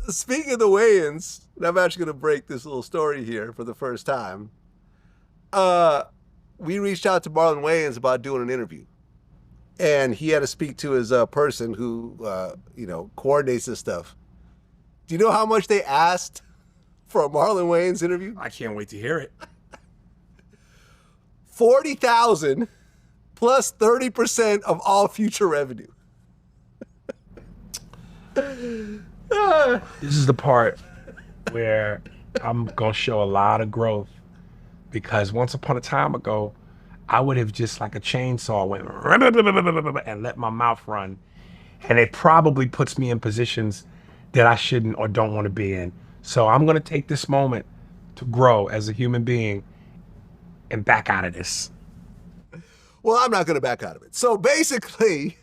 Speaking of the Wayans, and I'm actually going to break this little story here for the first time. Uh, we reached out to Marlon Wayans about doing an interview, and he had to speak to his person who, coordinates this stuff. Do you know how much they asked for a Marlon Wayans interview? I can't wait to hear it. 40,000 plus 30% of all future revenue. This is the part where I'm going to show a lot of growth, because once upon a time ago, I would have just like a chainsaw went and let my mouth run. And it probably puts me in positions that I shouldn't or don't want to be in. So I'm going to take this moment to grow as a human being and back out of this. Well, I'm not going to back out of it. So basically,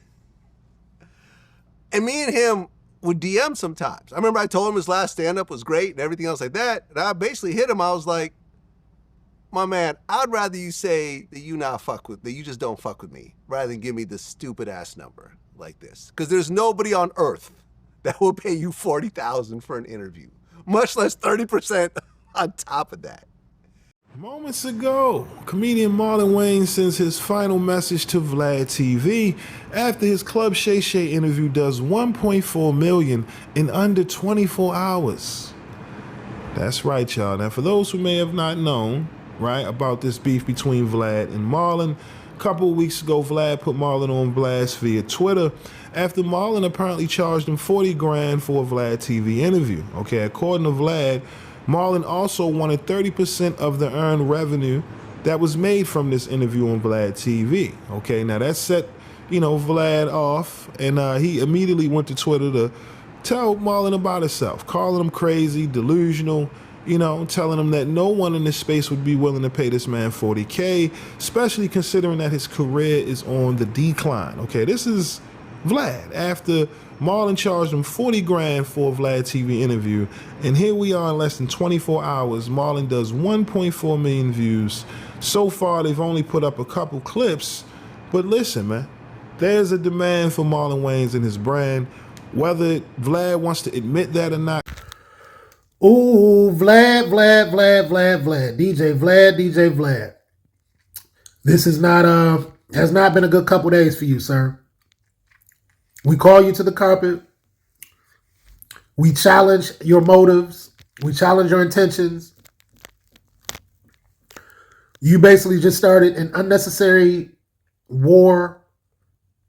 and me and him would DM sometimes. I remember I told him his last stand-up was great and everything else like that. And I basically hit him. I was like, my man, I'd rather you say that you just don't fuck with me, rather than give me this stupid ass number like this. Because there's nobody on earth that will pay you $40,000 for an interview, much less 30% on top of that. Moments ago, comedian Marlon Wayans sends his final message to Vlad TV after his Club Shay interview does 1.4 million in under 24 hours. That's right, y'all. Now, for those who may have not known, right, about this beef between Vlad and Marlon, a couple of weeks ago, Vlad put Marlon on blast via Twitter after Marlon apparently charged him 40 grand for a Vlad TV interview. Okay, according to Vlad, Marlon also wanted 30% of the earned revenue that was made from this interview on Vlad TV. Okay, now that set, Vlad off, and he immediately went to Twitter to tell Marlon about himself, calling him crazy, delusional, telling him that no one in this space would be willing to pay this man 40K, especially considering that his career is on the decline. Okay, this is Vlad after Marlon charged him 40 grand for a Vlad TV interview, and here we are in less than 24 hours. Marlon does 1.4 million views. So far, they've only put up a couple clips, but listen, man, there's a demand for Marlon Wayans and his brand, whether Vlad wants to admit that or not. Ooh, Vlad. DJ Vlad. This is has not been a good couple days for you, sir. We call you to the carpet. We challenge your motives. We challenge your intentions. You basically just started an unnecessary war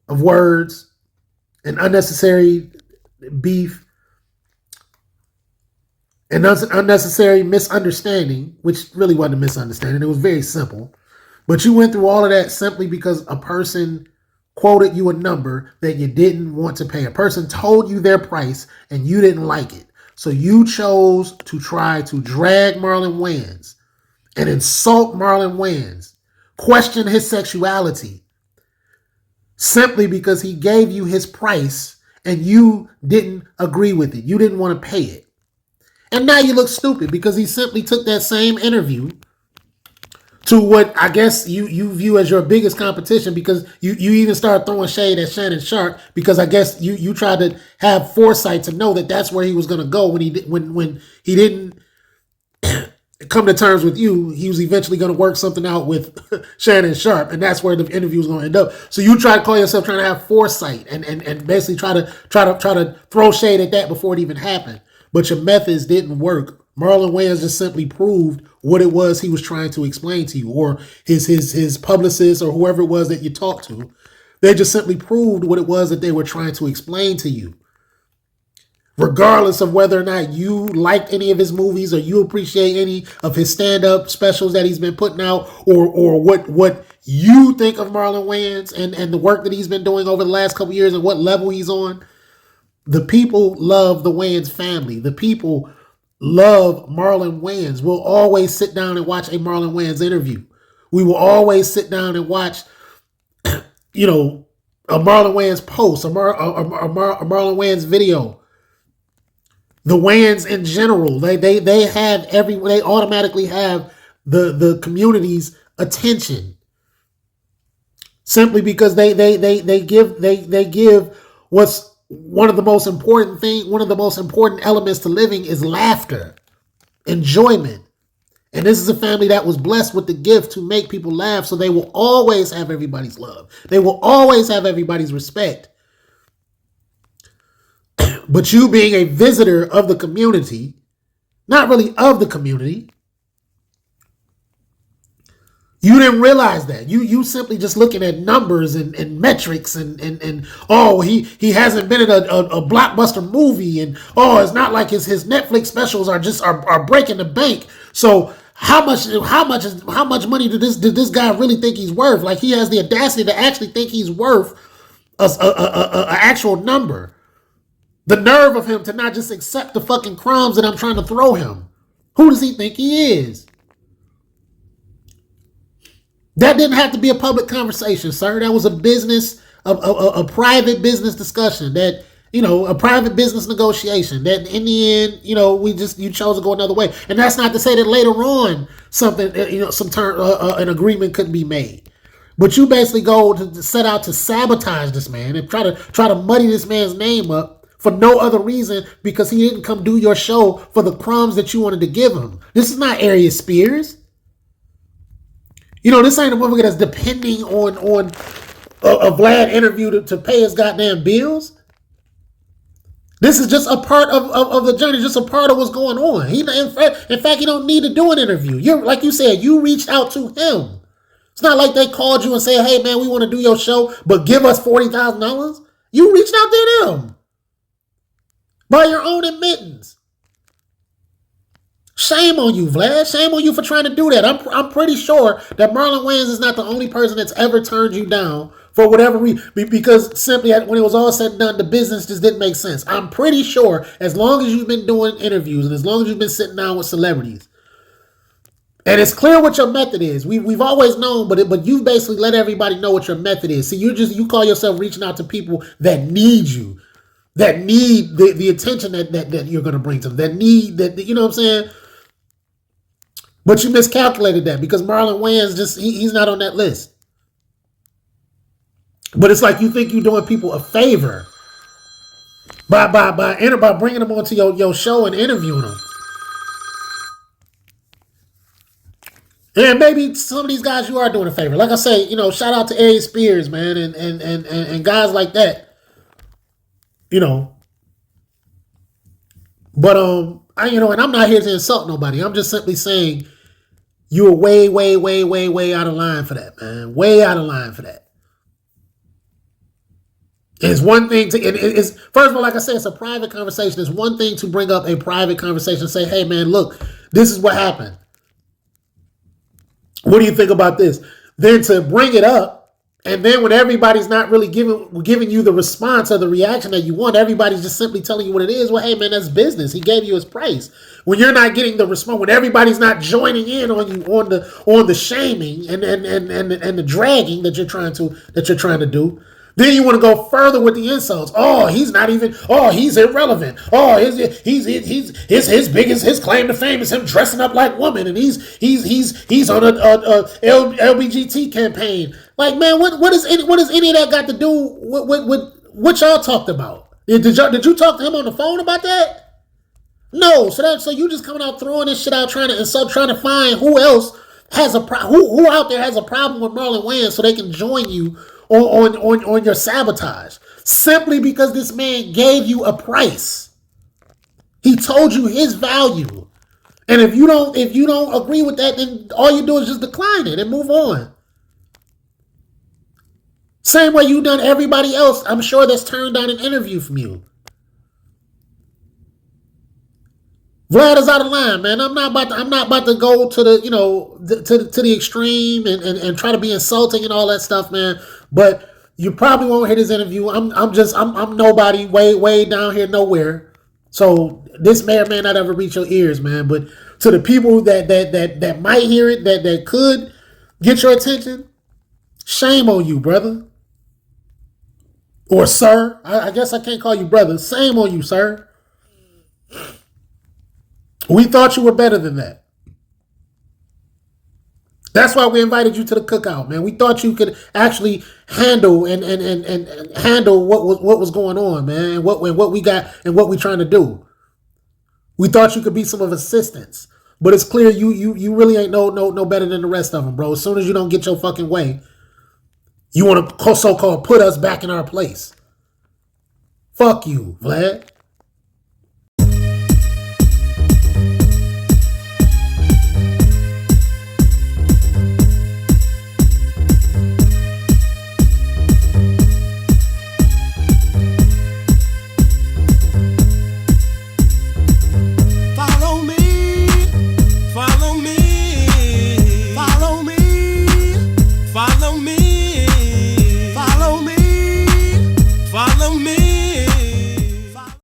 of words, an unnecessary beef, an unnecessary misunderstanding, which really wasn't a misunderstanding. It was very simple. But you went through all of that simply because a person quoted you a number that you didn't want to pay. A person told you their price and you didn't like it. So you chose to try to drag Marlon Wayans and insult Marlon Wayans, question his sexuality, simply because he gave you his price and you didn't agree with it. You didn't want to pay it. And now you look stupid because he simply took that same interview to what I guess you view as your biggest competition, because you even started throwing shade at Shannon Sharp, because I guess you tried to have foresight to know that that's where he was going to go when he didn't come to terms with you. He was eventually going to work something out with Shannon Sharp, and that's where the interview was going to end up. So you try to call yourself trying to have foresight and basically try to throw shade at that before it even happened. But your methods didn't work. Marlon Wayans just simply proved what it was he was trying to explain to you, or his publicist or whoever it was that you talked to. They just simply proved what it was that they were trying to explain to you. Regardless of whether or not you liked any of his movies or you appreciate any of his stand-up specials that he's been putting out, or what you think of Marlon Wayans and the work that he's been doing over the last couple years and what level he's on, the people love the Wayans family. The people love Marlon Wayans. We'll always sit down and watch a Marlon Wayans interview. We will always sit down and watch, a Marlon Wayans post, a Marlon Wayans video. The Wayans in general, they automatically have the community's attention, simply because they give what's one of the most important elements to living is laughter, enjoyment. And this is a family that was blessed with the gift to make people laugh, so they will always have everybody's love. They will always have everybody's respect. But you being a visitor of the community, not really of the community, you didn't realize that. You simply just looking at numbers and metrics and oh, he hasn't been in a blockbuster movie, and oh, it's not like his Netflix specials are breaking the bank. So how much money did this guy really think he's worth? Like, he has the audacity to actually think he's worth a actual number. The nerve of him to not just accept the fucking crumbs that I'm trying to throw him. Who does he think he is? That didn't have to be a public conversation, sir. That was a business, a private business discussion, that, a private business negotiation that in the end, you chose to go another way. And that's not to say that later on an agreement couldn't be made. But you basically go to set out to sabotage this man and try to muddy this man's name up for no other reason, because he didn't come do your show for the crumbs that you wanted to give him. This is not Arius Spears. This ain't a motherfucker that's depending on a Vlad interview to pay his goddamn bills. This is just a part of the journey, just a part of what's going on. In fact, he don't need to do an interview. Like you said, you reached out to him. It's not like they called you and said, hey, man, we want to do your show, but give us $40,000. You reached out to them by your own admittance. Shame on you, Vlad. Shame on you for trying to do that. I'm pretty sure that Marlon Wayans is not the only person that's ever turned you down for whatever reason, because simply when it was all said and done, the business just didn't make sense. I'm pretty sure as long as you've been doing interviews and as long as you've been sitting down with celebrities, and it's clear what your method is. We've always known, but you basically let everybody know what your method is. See, you call yourself reaching out to people that need you, that need the attention that you're going to bring to them, that need that, you know what I'm saying? But you miscalculated that, because Marlon Wayans he's not on that list. But it's like you think you're doing people a favor by bringing them onto your show and interviewing them. And maybe some of these guys you are doing a favor. Like I say, shout out to Arius Spears, man, and guys like that. But and I'm not here to insult nobody. I'm just simply saying you were way, way, way, way, way out of line for that, man. Way out of line for that. It's one thing it's first of all, like I said, it's a private conversation. It's one thing to bring up a private conversation and say, hey, man, look, this is what happened. What do you think about this? Then to bring it up, and then when everybody's not really giving you the response or the reaction that you want, everybody's just simply telling you what it is. Well, hey, man, that's business. He gave you his price. When you're not getting the response, when everybody's not joining in on you on the shaming and the dragging that you're trying to do, then you want to go further with the insults. Oh, he's not even. Oh, he's irrelevant. Oh, his claim to fame is him dressing up like women, and he's on a LBGT campaign. Like, man, what does any of that got to do with what y'all talked about? Did you talk to him on the phone about that? No. So you just coming out throwing this shit out, trying to find who else has who out there has a problem with Marlon Wayans so they can join you on your sabotage, simply because this man gave you a price. He told you his value, and if you don't agree with that, then all you do is just decline it and move on. Same way you done everybody else, I'm sure, that's turned down an interview from you. Vlad is out of line, man. I'm not about to go to the to the extreme and try to be insulting and all that stuff, man. But you probably won't hear this interview. I'm nobody, way down here nowhere. So this may or may not ever reach your ears, man. But to the people that might hear it, that could get your attention, shame on you, brother. Or sir. I guess I can't call you brother. Shame on you, sir. We thought you were better than that. That's why we invited you to the cookout, man. We thought you could actually handle and handle what was going on, man, and what we got and what we trying to do. We thought you could be some of assistance, but it's clear you really ain't no better than the rest of them, bro. As soon as you don't get your fucking way, you want to so-called put us back in our place. Fuck you, Vlad.